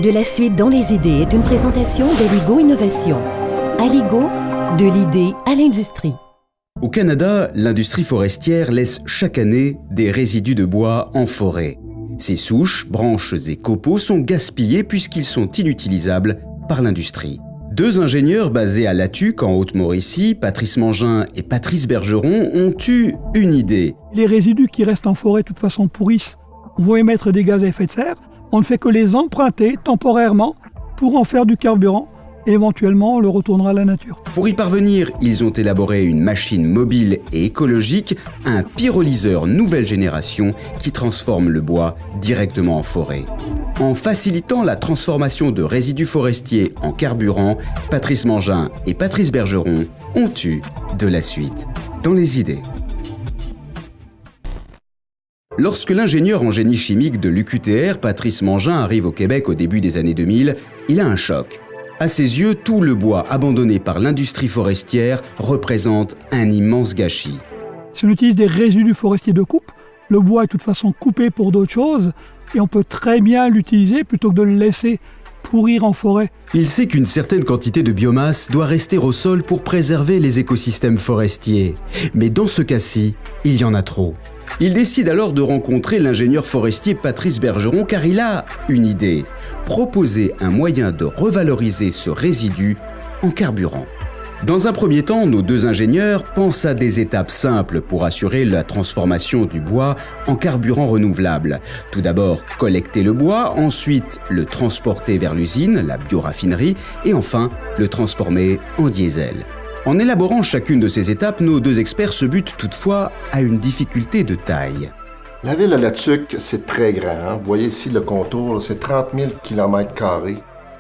De la suite dans les idées est une présentation d'Aligo Innovation. Aligo, de l'idée à l'industrie. Au Canada, l'industrie forestière laisse chaque année des résidus de bois en forêt. Ces souches, branches et copeaux sont gaspillés puisqu'ils sont inutilisables par l'industrie. Deux ingénieurs basés à Latuc, en Haute-Mauricie, Patrice Mangin et Patrice Bergeron, ont eu une idée. Les résidus qui restent en forêt, de toute façon, pourrissent, vont émettre des gaz à effet de serre. On ne fait que les emprunter temporairement pour en faire du carburant et éventuellement on le retournera à la nature. Pour y parvenir, ils ont élaboré une machine mobile et écologique, un pyrolyseur nouvelle génération qui transforme le bois directement en forêt. En facilitant la transformation de résidus forestiers en carburant, Patrice Mangin et Patrice Bergeron ont eu de la suite dans les idées. Lorsque l'ingénieur en génie chimique de l'UQTR, Patrice Mangin, arrive au Québec au début des années 2000, il a un choc. À ses yeux, tout le bois abandonné par l'industrie forestière représente un immense gâchis. Si on utilise des résidus forestiers de coupe, le bois est de toute façon coupé pour d'autres choses et on peut très bien l'utiliser plutôt que de le laisser pourrir en forêt. Il sait qu'une certaine quantité de biomasse doit rester au sol pour préserver les écosystèmes forestiers. Mais dans ce cas-ci, il y en a trop. Il décide alors de rencontrer l'ingénieur forestier Patrice Bergeron car il a une idée. Proposer un moyen de revaloriser ce résidu en carburant. Dans un premier temps, nos deux ingénieurs pensent à des étapes simples pour assurer la transformation du bois en carburant renouvelable. Tout d'abord, collecter le bois, ensuite le transporter vers l'usine, la bioraffinerie, et enfin le transformer en diesel. En élaborant chacune de ces étapes, nos deux experts se butent toutefois à une difficulté de taille. La ville de Latuc, c'est très grand. Hein? Vous voyez ici le contour, là, c'est 30 000 km².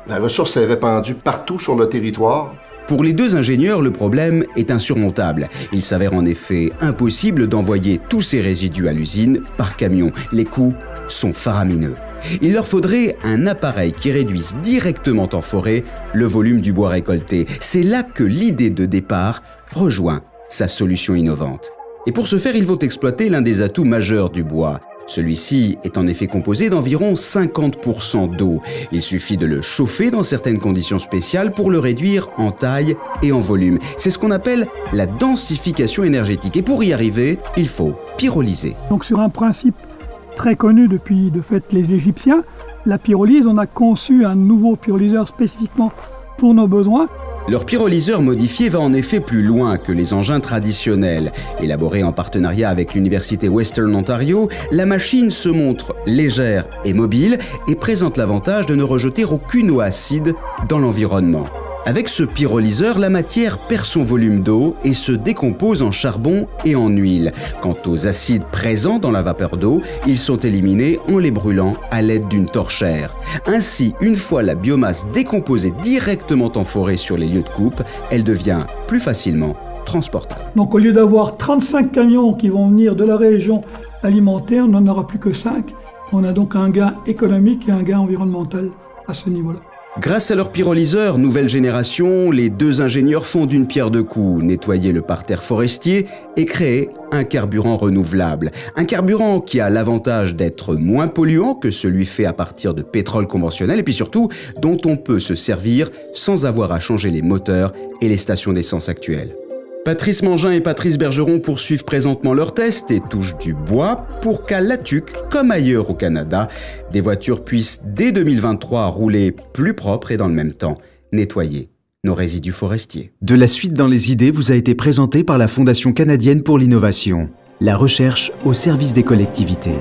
La ressource est répandue partout sur le territoire. Pour les deux ingénieurs, le problème est insurmontable. Il s'avère en effet impossible d'envoyer tous ces résidus à l'usine par camion. Les coûts sont faramineux. Il leur faudrait un appareil qui réduise directement en forêt le volume du bois récolté. C'est là que l'idée de départ rejoint sa solution innovante. Et pour ce faire, ils vont exploiter l'un des atouts majeurs du bois. Celui-ci est en effet composé d'environ 50% d'eau. Il suffit de le chauffer dans certaines conditions spéciales pour le réduire en taille et en volume. C'est ce qu'on appelle la densification énergétique. Et pour y arriver, il faut pyrolyser. Donc sur un principe très connu depuis de fait les Égyptiens, la pyrolyse, on a conçu un nouveau pyrolyseur spécifiquement pour nos besoins. Leur pyrolyseur modifié va en effet plus loin que les engins traditionnels. Élaboré en partenariat avec l'Université Western Ontario, la machine se montre légère et mobile et présente l'avantage de ne rejeter aucune eau acide dans l'environnement. Avec ce pyrolyseur, la matière perd son volume d'eau et se décompose en charbon et en huile. Quant aux acides présents dans la vapeur d'eau, ils sont éliminés en les brûlant à l'aide d'une torchère. Ainsi, une fois la biomasse décomposée directement en forêt sur les lieux de coupe, elle devient plus facilement transportable. Donc au lieu d'avoir 35 camions qui vont venir de la région alimentaire, on n'en aura plus que 5. On a donc un gain économique et un gain environnemental à ce niveau-là. Grâce à leur pyrolyseur nouvelle génération, les deux ingénieurs font d'une pierre deux coups, nettoyer le parterre forestier et créer un carburant renouvelable. Un carburant qui a l'avantage d'être moins polluant que celui fait à partir de pétrole conventionnel et puis surtout dont on peut se servir sans avoir à changer les moteurs et les stations d'essence actuelles. Patrice Mangin et Patrice Bergeron poursuivent présentement leurs tests et touchent du bois pour qu'à Latuc, comme ailleurs au Canada, des voitures puissent dès 2023 rouler plus propre et dans le même temps nettoyer nos résidus forestiers. De la suite dans les idées vous a été présentée par la Fondation canadienne pour l'innovation. La recherche au service des collectivités.